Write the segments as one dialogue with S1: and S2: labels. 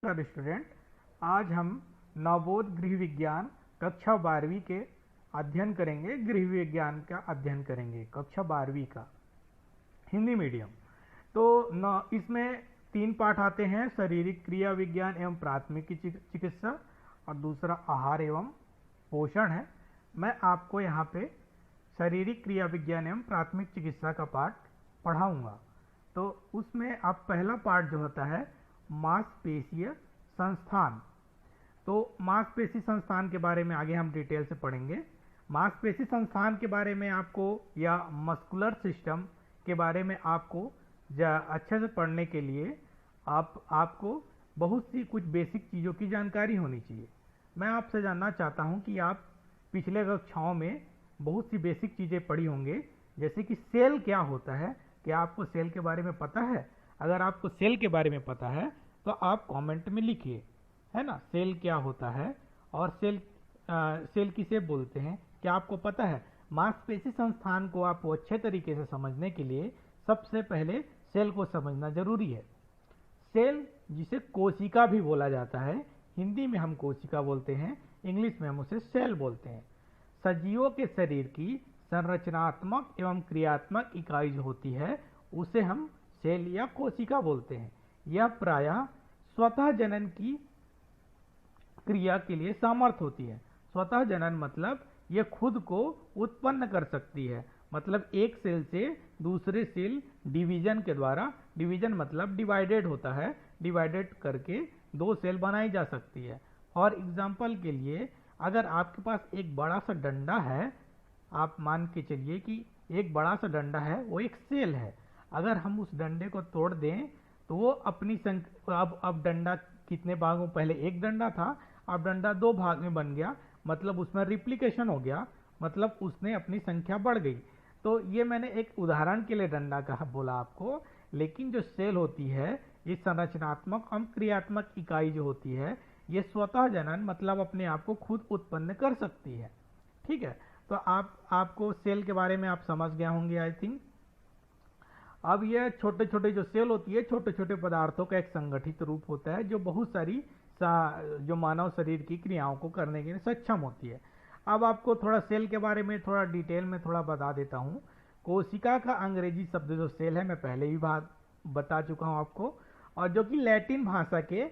S1: नमस्कार स्टूडेंट। आज हम नवबोध गृह विज्ञान कक्षा 12वीं के अध्ययन करेंगे। गृह विज्ञान का अध्ययन करेंगे कक्षा 12वीं का हिंदी मीडियम। तो इसमें 3 पाठ आते हैं, शारीरिक क्रिया विज्ञान एवं प्राथमिक चिकित्सा, और दूसरा आहार एवं पोषण है। मैं आपको यहाँ पे शारीरिक क्रिया विज्ञान एवं प्राथमिक चिकित्सा का पाठ पढ़ाऊँगा। तो उसमें अब पहला पार्ट जो होता है मांसपेशीय संस्थान। तो मांसपेशी संस्थान के बारे में आगे हम डिटेल से पढ़ेंगे। मांसपेशी संस्थान के बारे में आपको या मस्कुलर सिस्टम के बारे में आपको अच्छे से पढ़ने के लिए आपको बहुत सी कुछ बेसिक चीज़ों की जानकारी होनी चाहिए। मैं आपसे जानना चाहता हूं कि आप पिछले कक्षाओं में बहुत सी बेसिक चीज़ें पढ़ी होंगे, जैसे कि सेल क्या होता है। क्या आपको सेल के बारे में पता है? अगर आपको सेल के बारे में पता है तो आप कमेंट में लिखिए, है ना। सेल क्या होता है और सेल किसे बोलते हैं, क्या आपको पता है? मांसपेशी संस्थान को आपको अच्छे तरीके से समझने के लिए सबसे पहले सेल को समझना जरूरी है। सेल जिसे कोशिका भी बोला जाता है, हिंदी में हम कोशिका बोलते हैं, इंग्लिश में हम उसे सेल बोलते हैं। सजीवों के शरीर की संरचनात्मक एवं क्रियात्मक इकाई जो होती है उसे हम सेल या कोशिका बोलते हैं। यह प्रायः स्वतः जनन की क्रिया के लिए समर्थ होती है। स्वतः जनन मतलब यह खुद को उत्पन्न कर सकती है, मतलब एक सेल से दूसरे सेल डिवीजन के द्वारा, डिवीजन मतलब डिवाइडेड होता है, डिवाइडेड करके 2 सेल बनाई जा सकती है। फॉर एग्जाम्पल के लिए अगर आपके पास एक बड़ा सा डंडा है, आप मान के चलिए कि एक बड़ा सा डंडा है, वो एक सेल है। अगर हम उस डंडे को तोड़ दें तो वो अपनी संख्या, अब डंडा कितने भागों, पहले एक डंडा था, अब डंडा 2 भाग में बन गया, मतलब उसमें रिप्लिकेशन हो गया, मतलब उसने अपनी संख्या बढ़ गई। तो ये मैंने एक उदाहरण के लिए डंडा कहा बोला आपको, लेकिन जो सेल होती है ये संरचनात्मक और क्रियात्मक इकाई जो होती है ये स्वतः जनन मतलब अपने आप को खुद उत्पन्न कर सकती है। ठीक है, तो आपको सेल के बारे में आप समझ गए होंगे आई थिंक। अब ये छोटे छोटे जो सेल होती है, छोटे छोटे पदार्थों का एक संगठित रूप होता है जो बहुत सारी जो मानव शरीर की क्रियाओं को करने के लिए सक्षम होती है। अब आपको थोड़ा सेल के बारे में थोड़ा डिटेल में थोड़ा बता देता हूँ। कोशिका का अंग्रेजी शब्द जो सेल है मैं पहले ही बता चुका हूँ आपको, और जो कि लैटिन भाषा के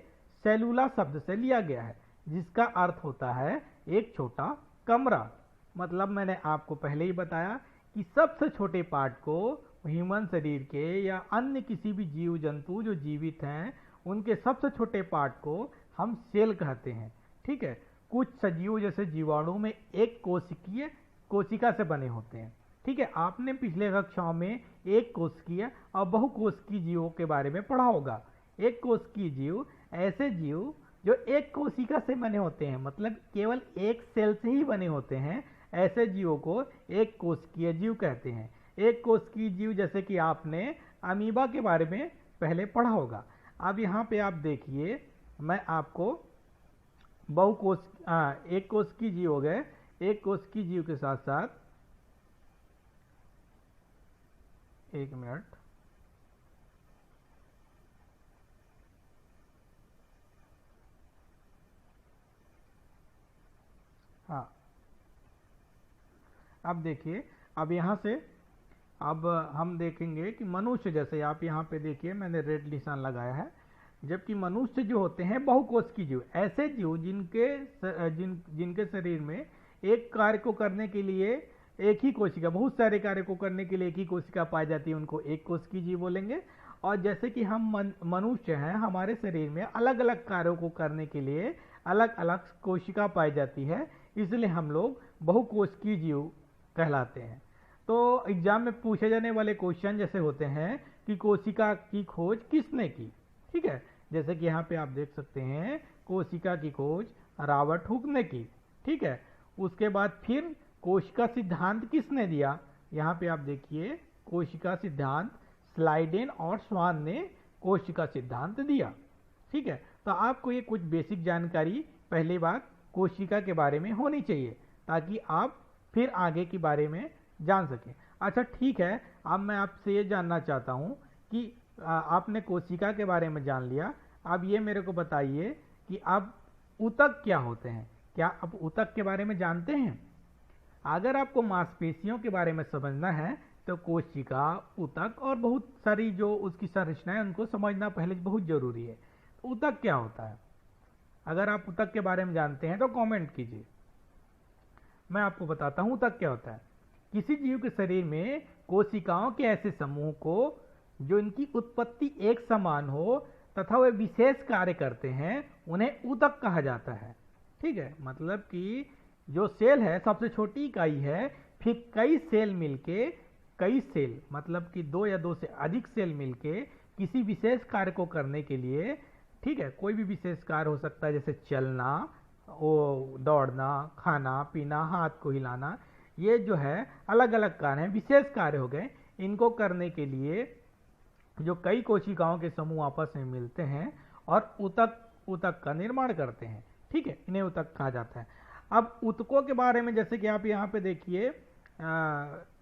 S1: सेलुला शब्द से लिया गया है, जिसका अर्थ होता है एक छोटा कमरा। मतलब मैंने आपको पहले ही बताया कि सबसे छोटे पार्ट को ह्यूमन शरीर के या अन्य किसी भी जीव जंतु जो जीवित हैं उनके सबसे छोटे पार्ट को हम सेल कहते हैं। ठीक है, कुछ सजीव जैसे जीवाणु में एक कोशिकीय कोशिका से बने होते हैं। ठीक है, आपने पिछले कक्षाओं में एक कोशिकीय और बहुकोशिकीय जीवों के बारे में पढ़ा होगा। एक कोशिकीय जीव ऐसे जीव जो एक कोशिका से बने होते हैं, मतलब केवल एक सेल से ही बने होते हैं, ऐसे जीवों को एक कोशिकीय जीव कहते हैं। एक कोशिकीय जीव जैसे कि आपने अमीबा के बारे में पहले पढ़ा होगा। अब यहाँ पे आप देखिए, मैं आपको एक कोशिकीय जीव हो गए, एक कोशिकीय जीव के साथ साथ, एक मिनट, हाँ, अब देखिए, अब यहाँ से अब हम देखेंगे कि मनुष्य, जैसे आप यहाँ पे देखिए मैंने रेड निशान लगाया है, जबकि मनुष्य जो होते हैं बहुकोशिकीय जीव, ऐसे जीव जिनके शरीर में एक कार्य को करने के लिए एक ही कोशिका, बहुत सारे कार्य को करने के लिए एक ही कोशिका पाई जाती है, उनको एक कोशिकीय जीव बोलेंगे। और जैसे कि हम मनुष्य हैं, हमारे शरीर में अलग अलग कार्यों को करने के लिए अलग अलग कोशिका पाई जाती है, इसलिए हम लोग बहुकोशिकीय जीव कहलाते हैं। तो एग्जाम में पूछे जाने वाले क्वेश्चन जैसे होते हैं कि कोशिका की खोज किसने की। ठीक है, जैसे कि यहाँ पे आप देख सकते हैं कोशिका की खोज रॉबर्ट हुक ने की। ठीक है, उसके बाद फिर कोशिका सिद्धांत किसने दिया, यहाँ पे आप देखिए कोशिका सिद्धांत स्लाइडेन और स्वान ने कोशिका सिद्धांत दिया। ठीक है, तो आपको ये कुछ बेसिक जानकारी पहली बात कोशिका के बारे में होनी चाहिए, ताकि आप फिर आगे के बारे में जान सकें। अच्छा ठीक है, अब मैं आपसे ये जानना चाहता हूँ कि आपने कोशिका के बारे में जान लिया, अब ये मेरे को बताइए कि अब ऊतक क्या होते हैं, क्या आप ऊतक के बारे में जानते हैं? अगर आपको मांसपेशियों के बारे में समझना है तो कोशिका, ऊतक और बहुत सारी जो उसकी संरचना है उनको समझना पहले बहुत जरूरी है। तो ऊतक क्या होता है? अगर आप ऊतक के बारे में जानते हैं तो कमेंट कीजिए, मैं आपको बताता हूं ऊतक क्या होता है। किसी जीव के शरीर में कोशिकाओं के ऐसे समूह को जो इनकी उत्पत्ति एक समान हो तथा वे विशेष कार्य करते हैं, उन्हें ऊतक कहा जाता है। ठीक है, मतलब कि जो सेल है सबसे छोटी इकाई है, फिर कई सेल मिलके, कई सेल मतलब कि दो या दो से अधिक सेल मिलके किसी विशेष कार्य को करने के लिए, ठीक है, कोई भी विशेष कार्य हो सकता है जैसे चलना, दौड़ना, खाना पीना, हाथ को हिलाना, ये जो है अलग अलग कार्य हैं, विशेष कार्य हो गए। इनको करने के लिए जो कई कोशिकाओं के समूह आपस में मिलते हैं और ऊतक का निर्माण करते हैं। ठीक है, इन्हें ऊतक कहा जाता है। अब ऊतकों के बारे में जैसे कि आप यहाँ पे देखिए,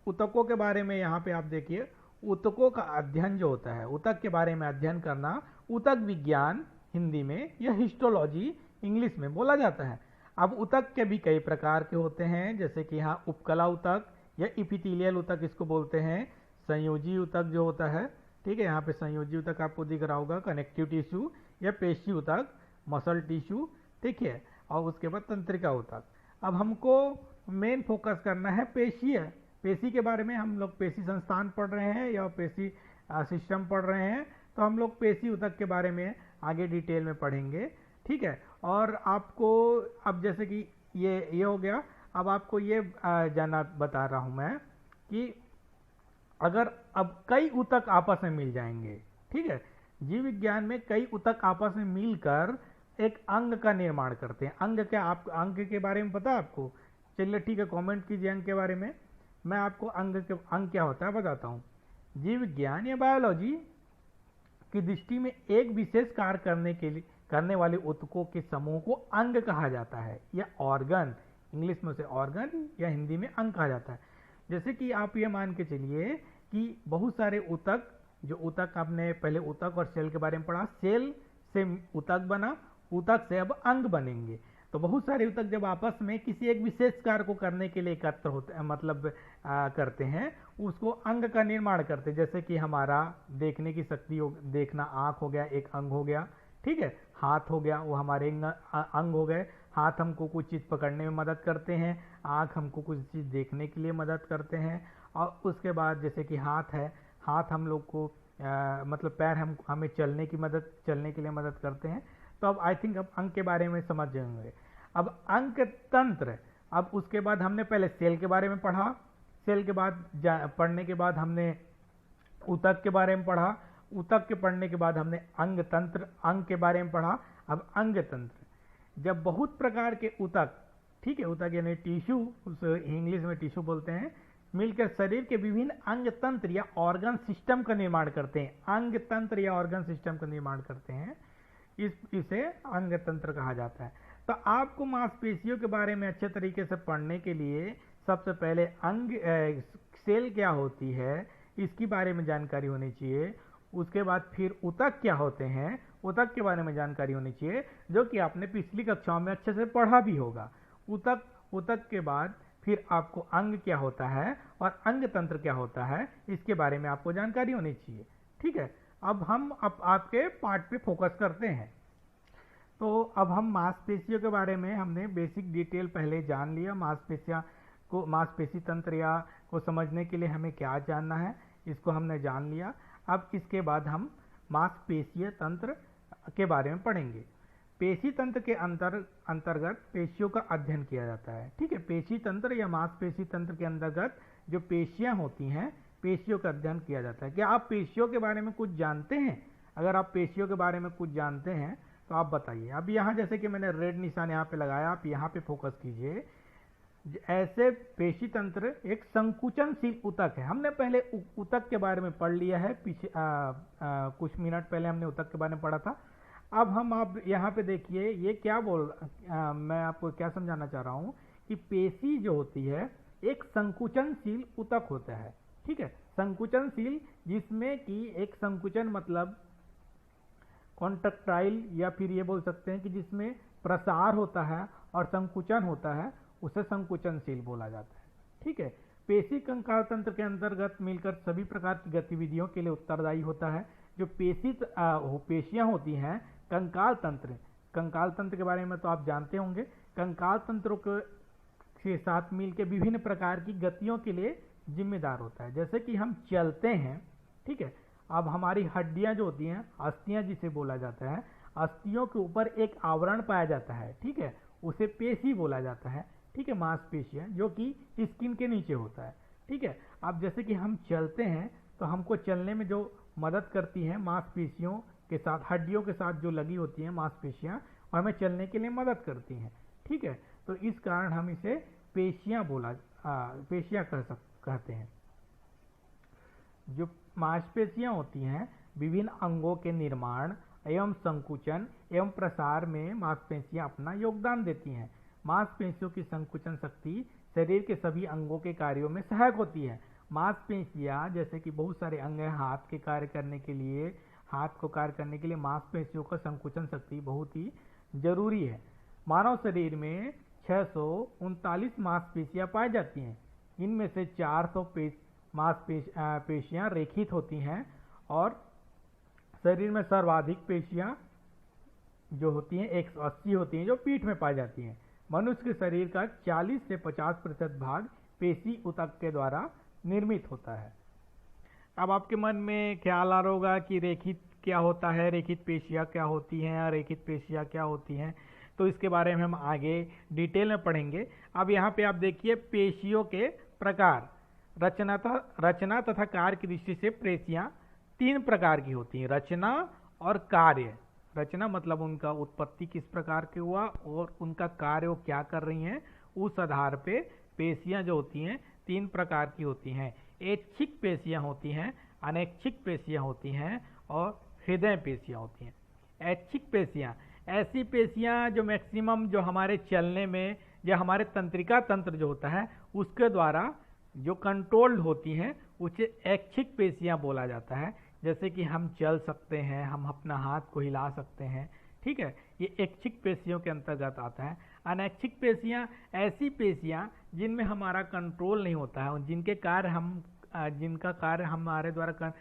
S1: ऊतकों के बारे में यहाँ पे आप देखिए, ऊतकों का अध्ययन जो होता है, ऊतक के बारे में अध्ययन करना ऊतक विज्ञान हिंदी में या हिस्टोलॉजी इंग्लिश में बोला जाता है। अब ऊतक के भी कई प्रकार के होते हैं, जैसे कि यहाँ उपकला ऊतक या इपिथेलियल ऊतक इसको बोलते हैं। संयोजी ऊतक जो होता है, ठीक है, यहाँ पे संयोजी ऊतक आपको दिख रहा होगा, कनेक्टिव टिश्यू या पेशी ऊतक, मसल टिश्यू, ठीक है, और उसके बाद तंत्रिका ऊतक। अब हमको मेन फोकस करना है पेशी के बारे में। हम लोग पेशी संस्थान पढ़ रहे हैं या पेशी सिस्टम पढ़ रहे हैं, तो हम लोग पेशी ऊतक के बारे में आगे डिटेल में पढ़ेंगे। ठीक है, और आपको अब जैसे कि ये हो गया, अब आपको ये जाना बता रहा हूं मैं कि अगर अब कई ऊतक आपस में मिल जाएंगे, ठीक है, जीव विज्ञान में कई ऊतक आपस में मिलकर एक अंग का निर्माण करते हैं। अंग क्या, आप अंग के बारे में पता है आपको? चलिए ठीक है, कमेंट कीजिए अंग के बारे में। मैं आपको अंग क्या होता है बताता हूँ। जीव विज्ञान या बायोलॉजी की दृष्टि में एक विशेष कार्य करने वाले ऊतकों के समूह को अंग कहा जाता है या ऑर्गन, इंग्लिश में उसे ऑर्गन या हिंदी में अंग कहा जाता है। जैसे कि आप ये मान के चलिए कि बहुत सारे ऊतक, जो ऊतक आपने पहले ऊतक और सेल के बारे में पढ़ा, सेल से ऊतक बना, ऊतक से अब अंग बनेंगे। तो बहुत सारे ऊतक जब आपस में किसी एक विशेष कार्य को करने के लिए एकत्र होते हैं, मतलब करते हैं, उसको अंग का निर्माण करते हैं। जैसे कि हमारा देखने की शक्ति, देखना, आंख हो गया, एक अंग हो गया, ठीक है, हाथ हो गया, वो हमारे अंग हो गए। हाथ हमको कुछ चीज़ पकड़ने में मदद करते हैं, आंख हमको कुछ चीज़ देखने के लिए मदद करते हैं, और उसके बाद जैसे कि हाथ है, हाथ हम लोग को मतलब पैर हमें चलने के लिए मदद करते हैं। तो अब आई थिंक अब अंग के बारे में समझ जाएंगे। अब अंग तंत्र, अब उसके बाद हमने पहले सेल के बारे में पढ़ा, सेल के बाद पढ़ने के बाद हमने ऊतक के बारे में पढ़ा, ऊतक के पढ़ने के बाद हमने अंग तंत्र, अंग के बारे में पढ़ा। अब अंग तंत्र, जब बहुत प्रकार के ऊतक, ठीक है, ऊतक यानी टिश्यू, उसे इंग्लिश में टिश्यू बोलते हैं, मिलकर शरीर के विभिन्न अंग तंत्र या ऑर्गन सिस्टम का निर्माण करते हैं। अंग तंत्र या ऑर्गन सिस्टम का निर्माण करते हैं, इसे अंग तंत्र कहा जाता है। तो आपको मांसपेशियों के बारे में अच्छे तरीके से पढ़ने के लिए सबसे पहले सेल क्या होती है इसके बारे में जानकारी होनी चाहिए। उसके बाद फिर ऊतक क्या होते हैं, ऊतक के बारे में जानकारी होनी चाहिए, जो कि आपने पिछली कक्षाओं में अच्छे से पढ़ा भी होगा। ऊतक के बाद फिर आपको अंग क्या होता है और अंग तंत्र क्या होता है, इसके बारे में आपको जानकारी होनी चाहिए। ठीक है, अब हम आपके पार्ट पे फोकस करते हैं। तो अब हम मांसपेशियों के बारे में हमने बेसिक डिटेल पहले जान लिया। मांसपेशी तंत्र या को समझने के लिए हमें क्या जानना है, इसको हमने जान लिया। अब इसके बाद हम मांसपेशीय तंत्र के बारे में पढ़ेंगे। पेशी तंत्र के अंतर्गत पेशियों का अध्ययन किया जाता है। ठीक है, पेशी तंत्र या मांसपेशी तंत्र के अंतर्गत जो पेशियां होती हैं, पेशियों का अध्ययन किया जाता है। क्या आप पेशियों के बारे में कुछ जानते हैं? अगर आप पेशियों के बारे में कुछ जानते हैं तो आप बताइए। अब यहाँ जैसे कि मैंने रेड निशान यहाँ पे लगाया, आप यहाँ पे फोकस कीजिए। ऐसे पेशी तंत्र एक संकुचनशील ऊतक है। हमने पहले ऊतक के बारे में पढ़ लिया है, पीछे कुछ मिनट पहले हमने ऊतक के बारे में पढ़ा था। अब हम आप यहाँ पे देखिए, ये क्या मैं आपको क्या समझाना चाह रहा हूँ कि पेशी जो होती है एक संकुचनशील ऊतक होता है। ठीक है, संकुचनशील, जिसमें कि एक संकुचन मतलब कॉन्ट्रैक्टाइल या फिर ये बोल सकते हैं कि जिसमें प्रसार होता है और संकुचन होता है, उसे संकुचनशील बोला जाता है। ठीक है, पेशी कंकाल तंत्र के अंतर्गत मिलकर सभी प्रकार की गतिविधियों के लिए उत्तरदायी होता है। जो पेशियां होती हैं कंकाल तंत्र के बारे में तो आप जानते होंगे। कंकाल तंत्रों के साथ मिलकर विभिन्न प्रकार की गतियों के लिए जिम्मेदार होता है। जैसे कि हम चलते हैं, ठीक है, अब हमारी हड्डियां जो होती हैं, अस्थियां जिसे बोला जाता है, अस्थियों के ऊपर एक आवरण पाया जाता है, ठीक है, उसे पेशी बोला जाता है। ठीक है, मांसपेशियां जो कि स्किन के नीचे होता है। ठीक है, अब जैसे कि हम चलते हैं तो हमको चलने में जो मदद करती है मांसपेशियों के साथ, हड्डियों के साथ जो लगी होती हैं मांसपेशियां, और हमें चलने के लिए मदद करती हैं। ठीक है, तो इस कारण हम इसे पेशियां कहते हैं। जो मांसपेशियां होती हैं विभिन्न अंगों के निर्माण एवं संकुचन एवं प्रसार में मांसपेशियां अपना योगदान देती हैं। मांसपेशियों की संकुचन शक्ति शरीर के सभी अंगों के कार्यों में सहायक होती है। मांसपेशियां जैसे कि बहुत सारे अंग हैं, हाथ को कार्य करने के लिए मांसपेशियों का संकुचन शक्ति बहुत ही जरूरी है। मानव शरीर में 639 मांसपेशियां पाई जाती हैं। इनमें से 400 मांसपेशियां रेखित होती हैं और शरीर में सर्वाधिक पेशियां जो होती हैं 180 होती हैं, जो पीठ में पाई जाती हैं। मनुष्य के शरीर का 40 से 50% भाग पेशी ऊतक के द्वारा निर्मित होता है। अब आपके मन में ख्याल आ रहा होगा कि रेखित क्या होता है, रेखित पेशियां क्या होती हैं, अरेखित पेशियां क्या होती हैं, तो इसके बारे में हम आगे डिटेल में पढ़ेंगे। अब यहाँ पे आप देखिए पेशियों के प्रकार, रचना तथा कार्य की दृष्टि से पेशियां 3 प्रकार की होती हैं, रचना और कार्य। रचना मतलब उनका उत्पत्ति किस प्रकार के हुआ और उनका कार्य वो क्या कर रही हैं, उस आधार पे पेशियां जो होती हैं 3 प्रकार की होती हैं। ऐच्छिक पेशियां होती हैं, अनैच्छिक पेशियां होती हैं और हृदय पेशियां होती हैं। ऐच्छिक पेशियां ऐसी पेशियां जो मैक्सिमम जो हमारे चलने में या हमारे तंत्रिका तंत्र जो होता है उसके द्वारा जो कंट्रोल्ड होती हैं उसे ऐच्छिक पेशियां बोला जाता है। जैसे कि हम चल सकते हैं, हम अपना हाथ को हिला सकते हैं, ठीक है, ये ऐच्छिक पेशियों के अंतर्गत आता है। अनैच्छिक पेशियां ऐसी पेशियां जिनमें हमारा कंट्रोल नहीं होता है, जिनका कार्य हमारे द्वारा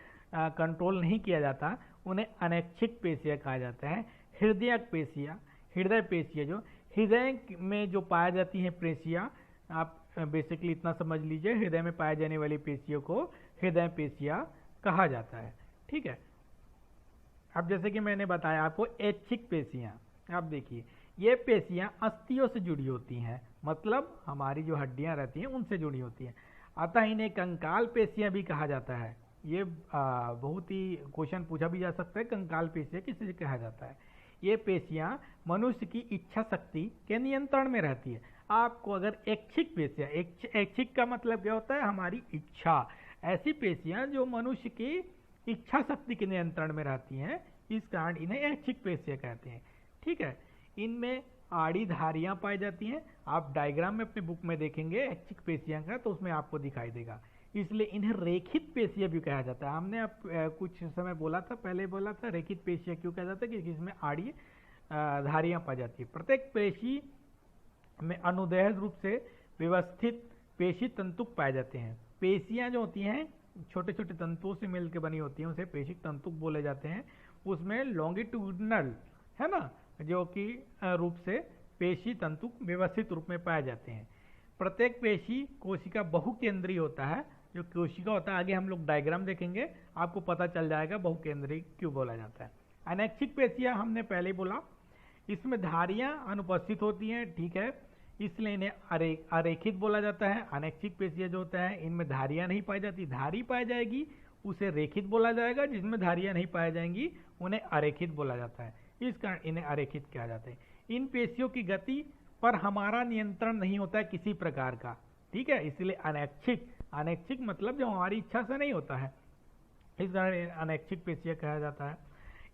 S1: कंट्रोल नहीं किया जाता, उन्हें अनैच्छिक पेशियां कहा जाता है। हृदय पेशियां जो हृदय में जो पाया जाती हैं पेशियां, आप बेसिकली इतना समझ लीजिए, हृदय में पाए जाने वाली पेशियों को हृदय पेशियां कहा जाता है। ठीक है, अब जैसे कि मैंने बताया आपको ऐच्छिक पेशियां, आप देखिए ये पेशियां अस्थियों से जुड़ी होती हैं, मतलब हमारी जो हड्डियां रहती हैं उनसे जुड़ी होती हैं, अतः इन्हें कंकाल पेशियां भी कहा जाता है। ये बहुत ही क्वेश्चन पूछा भी जा सकता है, कंकाल पेशियां किसे कहा जाता है। ये पेशियां मनुष्य की इच्छा शक्ति के नियंत्रण में रहती है। आपको अगर ऐच्छिक पेशियां, ऐच्छिक का मतलब क्या होता है, हमारी इच्छा, ऐसी पेशियां जो मनुष्य की इच्छा शक्ति के नियंत्रण में रहती हैं, इस कारण इन्हें ऐच्छिक पेशियां कहते हैं। ठीक है, इनमें आड़ी धारियां पाई जाती हैं। आप डायग्राम में अपने बुक में देखेंगे ऐच्छिक पेशियां का, तो उसमें आपको दिखाई देगा, इसलिए इन्हें रेखित पेशियां भी कहा जाता है। हमने कुछ समय पहले बोला था रेखित पेशियां क्यों कहा जाता है, क्योंकि इसमें आड़ी धारियां पाई जाती है। प्रत्येक पेशी में अनुदैर्ध्य रूप से व्यवस्थित पेशी तंतुक पाए जाते हैं। पेशियां जो होती हैं छोटे छोटे तंतुओं से मिलकर बनी होती हैं, उसे पेशी तंतुक बोले जाते हैं। उसमें लॉन्गिट्यूडनल है ना, जो कि रूप से पेशी तंतुक व्यवस्थित रूप में पाए जाते हैं। प्रत्येक पेशी कोशिका बहुकेंद्रीय होता है। जो कोशिका होता है, आगे हम लोग डायग्राम देखेंगे, आपको पता चल जाएगा बहुकेंद्रीय क्यों बोला जाता है। अनैच्छिक पेशियां हमने पहले ही बोला, इसमें धारियां अनुपस्थित होती हैं, ठीक है, इसलिए इन्हें अरेखित बोला जाता है। अनैच्छिक पेशियां जो होता है इनमें धारियां नहीं पाई जाती, धारी पाई जाएगी उसे रेखित बोला जाएगा, जिसमें धारियां नहीं पाई जाएंगी उन्हें अरेखित बोला जाता है। इस कारण इन्हें अरेखित कहा जाता है। इन पेशियों की गति पर हमारा नियंत्रण नहीं होता है किसी प्रकार का, ठीक है, इसलिए अनैच्छिक मतलब जो हमारी इच्छा से नहीं होता है, इस कारण अनैच्छिक पेशियां कहा जाता है।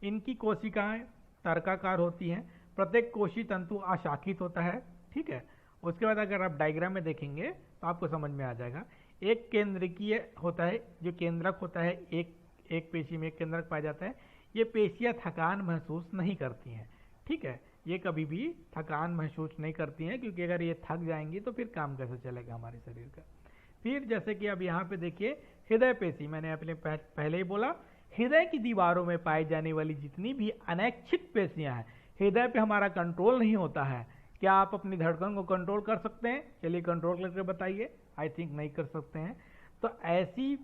S1: इनकी कोशिकाएं तर्काकार होती हैं। प्रत्येक कोशी तंतु अशाखित होता है, ठीक है। उसके बाद अगर आप डायग्राम में देखेंगे तो आपको समझ में आ जाएगा। एक केंद्रकीय होता है, जो केंद्रक होता है, एक पेशी में एक केंद्रक पाया जाता है। ये पेशियां थकान महसूस नहीं करती हैं, ठीक है, ये कभी भी थकान महसूस नहीं करती हैं, क्योंकि अगर ये थक जाएंगी तो फिर काम कैसे चलेगा हमारे शरीर का। फिर जैसे कि अब यहाँ पे देखिए हृदय पेशी, मैंने अपने पहले ही बोला, हृदय की दीवारों में पाई जाने वाली जितनी भी अनैच्छिक पेशियां हैं, हृदय पे हमारा कंट्रोल नहीं होता है। क्या आप अपनी धड़कन को कंट्रोल कर सकते हैं? चलिए कंट्रोल करके बताइए। आई थिंक नहीं कर सकते हैं। तो ऐसी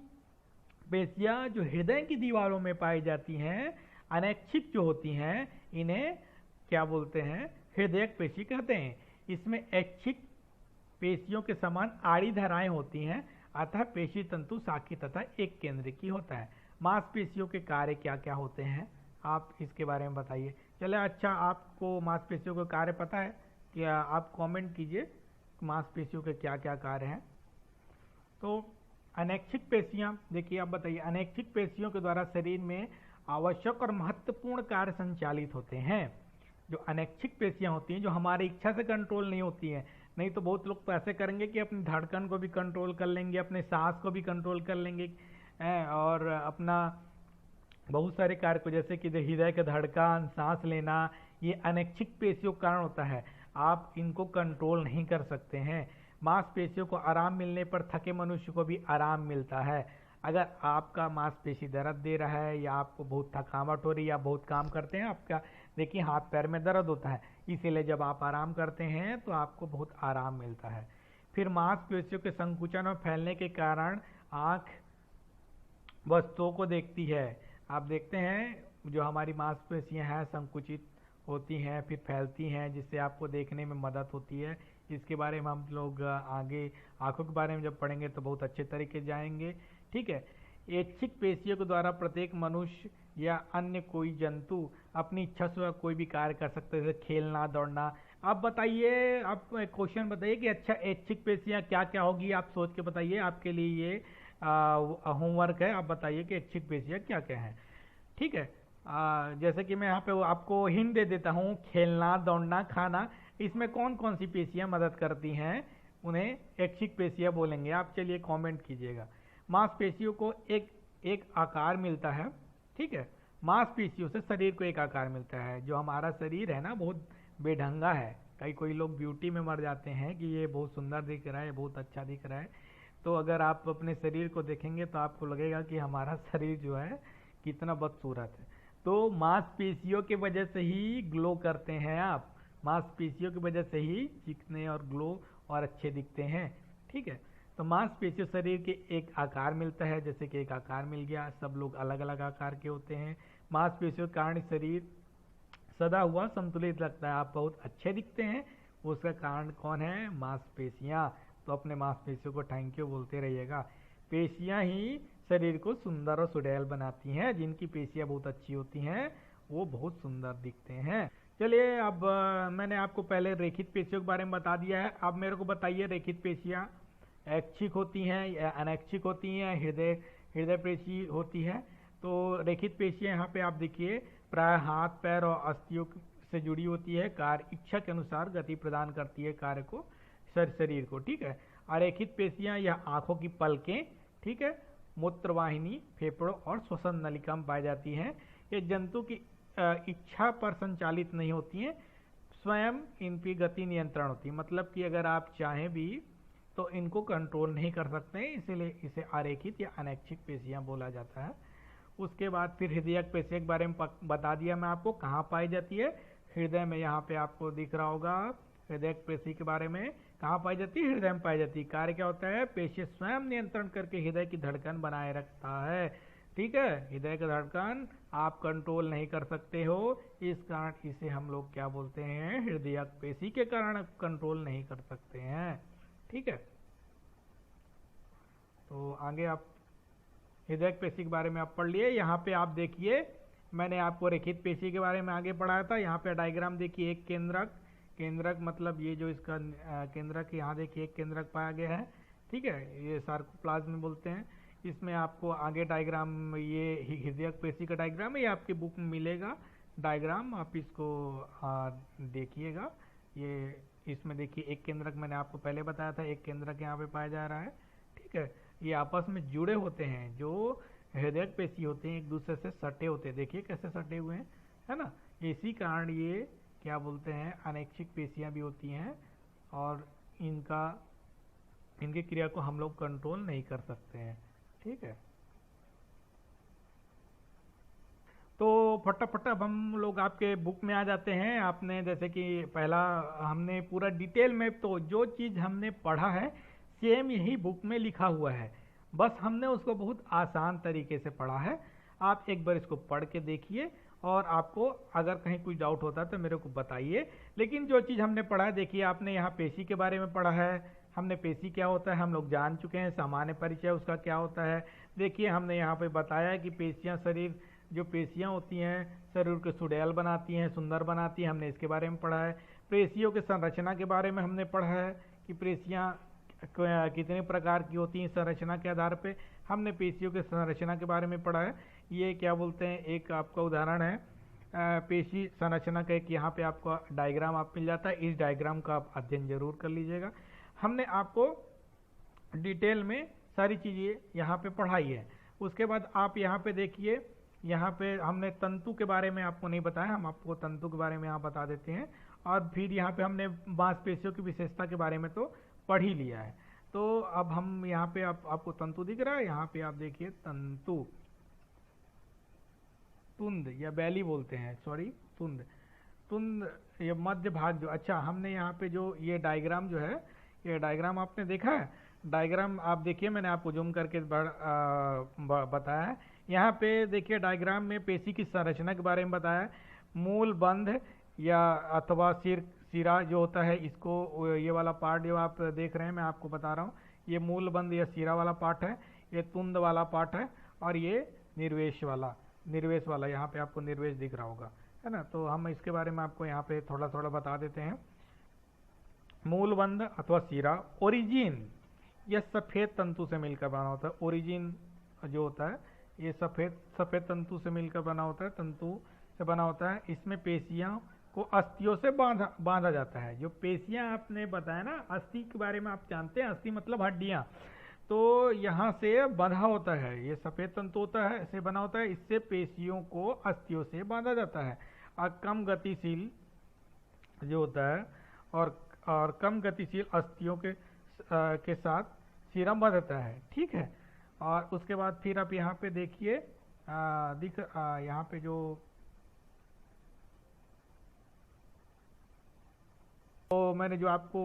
S1: पेशियां जो हृदय की दीवारों में पाई जाती हैं, अनैच्छिक जो होती हैं, इन्हें क्या बोलते हैं? हृदयक पेशी कहते हैं। इसमें ऐच्छिक पेशियों के समान आड़ी धाराएं होती हैं, अतः पेशी तंतु साखी तथा एक केंद्र की होता है। मांसपेशियों के कार्य क्या क्या होते हैं, आप इसके बारे में बताइए। चले, अच्छा आपको मांसपेशियों के कार्य पता है क्या? आप कमेंट कीजिए मांसपेशियों के क्या क्या कार्य हैं। तो अनैच्छिक पेशियां, देखिए आप बताइए, अनैच्छिक पेशियों के द्वारा शरीर में आवश्यक और महत्वपूर्ण कार्य संचालित होते हैं। जो अनैच्छिक पेशियां होती हैं, जो हमारी इच्छा से कंट्रोल नहीं होती हैं, नहीं तो बहुत लोग तो ऐसे करेंगे कि अपनी धड़कन को भी कंट्रोल कर लेंगे, अपने सांस को भी कंट्रोल कर लेंगे, और अपना बहुत सारे कार्य को, जैसे कि हृदय का धड़कन, सांस लेना, ये अनैच्छिक पेशियों के कारण होता है। आप इनको कंट्रोल नहीं कर सकते हैं। मांसपेशियों को आराम मिलने पर थके मनुष्य को भी आराम मिलता है। अगर आपका मांसपेशी दर्द दे रहा है, या आपको बहुत थकावट हो रही है, या बहुत काम करते हैं, आपका देखिए हाथ पैर में दर्द होता है, इसीलिए जब आप आराम करते हैं तो आपको बहुत आराम मिलता है। फिर मांसपेशियों के संकुचन और फैलने के कारण आंख वस्तुओं को देखती है। आप देखते हैं जो हमारी मांसपेशियां हैं संकुचित होती हैं, फिर फैलती हैं, जिससे आपको देखने में मदद होती है। इसके बारे में हम लोग आगे आंखों के बारे में जब पढ़ेंगे तो बहुत अच्छे तरीके से जाएंगे, ठीक है। ऐच्छिक पेशियों के द्वारा प्रत्येक मनुष्य या अन्य कोई जंतु अपनी इच्छा से कोई भी कार्य कर सकते हैं, जैसे खेलना, दौड़ना। आप बताइए, आप क्वेश्चन बताइए कि अच्छा ऐच्छिक पेशियां क्या क्या होगी, आप सोच के बताइए। आपके लिए ये होमवर्क है, आप बताइए कि ऐच्छिक पेशियां क्या क्या हैं, ठीक है। जैसे कि मैं यहाँ पे आपको हिंट दे देता हूँ, खेलना, दौड़ना, खाना, इसमें कौन कौन सी पेशियां मदद करती हैं, उन्हें ऐच्छिक पेशियां बोलेंगे। आप चलिए कमेंट कीजिएगा। मांसपेशियों को एक आकार मिलता है, ठीक है। मांसपेशियों से शरीर को एक आकार मिलता है। जो हमारा शरीर है ना, बहुत बेढंगा है। कोई लोग ब्यूटी में मर जाते हैं कि ये बहुत सुंदर दिख रहा है, बहुत अच्छा दिख रहा है। तो अगर आप अपने शरीर को देखेंगे तो आपको लगेगा कि हमारा शरीर जो है कितना बदसूरत है। तो मांसपेशियों की वजह से ही ग्लो करते हैं आप, मांसपेशियों की वजह से ही चिकने और ग्लो और अच्छे दिखते हैं, ठीक है। तो मांसपेशियों शरीर के एक आकार मिलता है, जैसे कि एक आकार मिल गया, सब लोग अलग अलग आकार के होते हैं। मांसपेशियों के कारण शरीर सदा हुआ संतुलित लगता है, आप बहुत अच्छे दिखते हैं। उसका कारण कौन है? मांसपेशियां। तो अपने मांसपेशियों को थैंक यू बोलते रहिएगा। पेशियां ही शरीर को सुंदर और सुडैल बनाती हैं। जिनकी पेशियां बहुत अच्छी होती हैं वो बहुत सुंदर दिखते हैं। चलिए, अब मैंने आपको पहले रेखित पेशियों के बारे में बता दिया है। अब मेरे को बताइए, रेखित पेशियां ऐच्छिक होती हैं या अनैच्छिक होती हैं, हृदय पेशी होती है। तो रेखित पेशियां यहाँ पे आप देखिए प्राय हाथ, पैर और अस्थियों से जुड़ी होती है। कार्य इच्छा के अनुसार गति प्रदान करती है कार्य को, शरीर को, ठीक है। अरेखित पेशियां या आंखों की पलकें, ठीक है, मूत्रवाहिनी, फेफड़ों और श्वसन नलिका में पाई जाती हैं। ये जंतु की इच्छा पर संचालित नहीं होती हैं, स्वयं इनकी गति नियंत्रण होती है। मतलब कि अगर आप चाहें भी तो इनको कंट्रोल नहीं कर सकते हैं, इसीलिए इसे अरेखित या अनैच्छिक पेशियां बोला जाता है। उसके बाद फिर हृदयक पेशियों के बारे में बता दिया मैं आपको, कहाँ पाई जाती है? हृदय में। यहाँ पे आपको दिख रहा होगा हृदयक पेशी के बारे में, कहाँ पाई जाती है? हृदय में पाई जाती है। कार्य क्या होता है? पेशी स्वयं नियंत्रण करके हृदय की धड़कन बनाए रखता है, ठीक है। हृदय का धड़कन आप कंट्रोल नहीं कर सकते हो, इस कारण इसे हम लोग क्या बोलते हैं? हृदयक पेशी के कारण कंट्रोल नहीं कर सकते हैं, ठीक है। तो आगे आप हृदयक पेशी के बारे में आप पढ़ लिए। यहाँ पे आप देखिए, मैंने आपको रेखित पेशी के बारे में आगे पढ़ाया था। यहाँ पे डायग्राम देखिए, एक केंद्रक मतलब ये जो इसका केंद्रक, यहाँ देखिए एक केंद्रक पाया गया है, ठीक है। ये सार्कोप्लाज्म बोलते हैं। इसमें आपको आगे डायग्राम, ये हृदयक पेशी का डायग्राम है, ये आपकी बुक में मिलेगा डायग्राम, आप इसको देखिएगा। ये इसमें देखिए एक केंद्रक मैंने आपको पहले बताया था, एक केंद्रक यहाँ पे पाया जा रहा है, ठीक है। ये आपस में जुड़े होते हैं। जो हृदयक पेशी होते हैं एक दूसरे से सटे होते हैं, देखिए कैसे सटे हुए हैं, है ना। इसी कारण ये क्या बोलते हैं, अनैच्छिक पेशियां भी होती हैं और इनकी क्रिया को हम लोग कंट्रोल नहीं कर सकते हैं, ठीक है। तो फटाफट अब हम लोग आपके बुक में आ जाते हैं। आपने जैसे कि पहला हमने पूरा डिटेल में, तो जो चीज़ हमने पढ़ा है सेम यही बुक में लिखा हुआ है, बस हमने उसको बहुत आसान तरीके से पढ़ा है। आप एक बार इसको पढ़ के देखिए और आपको अगर कहीं कुछ डाउट होता है तो मेरे को बताइए। लेकिन जो चीज़ हमने पढ़ा है, देखिए आपने यहाँ पेशी के बारे में पढ़ा है, हमने पेशी क्या होता है हम लोग जान चुके हैं, सामान्य परिचय उसका क्या होता है। देखिए हमने यहाँ पे बताया कि पेशियाँ शरीर, जो पेशियाँ होती हैं शरीर को सुडैल बनाती हैं, सुंदर बनाती हैं, हमने इसके बारे में पढ़ा है। पेशियों के संरचना के बारे में हमने पढ़ा है कि पेशियाँ कितने प्रकार की होती हैं, संरचना के आधार पे हमने पेशियों के संरचना के बारे में पढ़ा है। ये क्या बोलते हैं, एक आपका उदाहरण है पेशी संरचना का, एक यहाँ पे आपको डायग्राम आप मिल जाता है, इस डायग्राम का आप अध्ययन जरूर कर लीजिएगा। हमने आपको डिटेल में सारी चीज़ें यहाँ पे पढ़ाई है। उसके बाद आप यहाँ पे देखिए, यहाँ पे हमने तंतु के बारे में आपको नहीं बताया, हम आपको तंतु के बारे में यहाँ बता देते हैं। और फिर यहाँ पे हमने मांसपेशियों की विशेषता के बारे में तो पढ़ ही लिया है। तो अब हम यहाँ पे आपको तंतु दिख रहा है, यहाँ पे आप देखिए तंतु, तुंद या बैली बोलते हैं, सॉरी तुंद ये मध्य भाग जो, अच्छा हमने यहाँ पे जो ये डायग्राम जो है, ये डायग्राम आपने देखा है। डायग्राम आप देखिए, मैंने आपको जूम करके बताया है। यहाँ पे देखिए डायग्राम में पेशी की संरचना के बारे में बताया है। मूल बंध या अथवा सिरा जो होता है, इसको ये वाला पार्ट जो आप देख रहे हैं मैं आपको बता रहा हूँ, ये मूल बंध या सिरा वाला पार्ट है, ये तुंद वाला पार्ट है, और ये निर्वेश वाला यहाँ पे आपको निर्वेश दिख रहा होगा, है ना। तो हम इसके बारे में आपको यहाँ पे थोड़ा थोड़ा बता देते हैं। मूलबंध अथवा सिरा, ओरिजिन यह सफेद तंतु से मिलकर बना होता है। ओरिजिन जो होता है ये सफेद तंतु से मिलकर बना होता है, तंतु से बना होता है। इसमें पेशियां को अस्थियों से बांधा जाता है। जो पेशियां आपने बताया ना, अस्थि के बारे में आप जानते हैं, अस्थि मतलब हड्डियां, तो यहाँ से बंधा होता है, ये सफेद तंतु होता है, ऐसे बना होता है, इससे पेशियों को अस्थियों से बांधा जाता है। और कम गतिशील जो होता है और कम गतिशील अस्थियों के साथ सीरम बंधता है, ठीक है। और उसके बाद फिर आप यहाँ पे देखिए यहाँ पे जो, तो मैंने जो आपको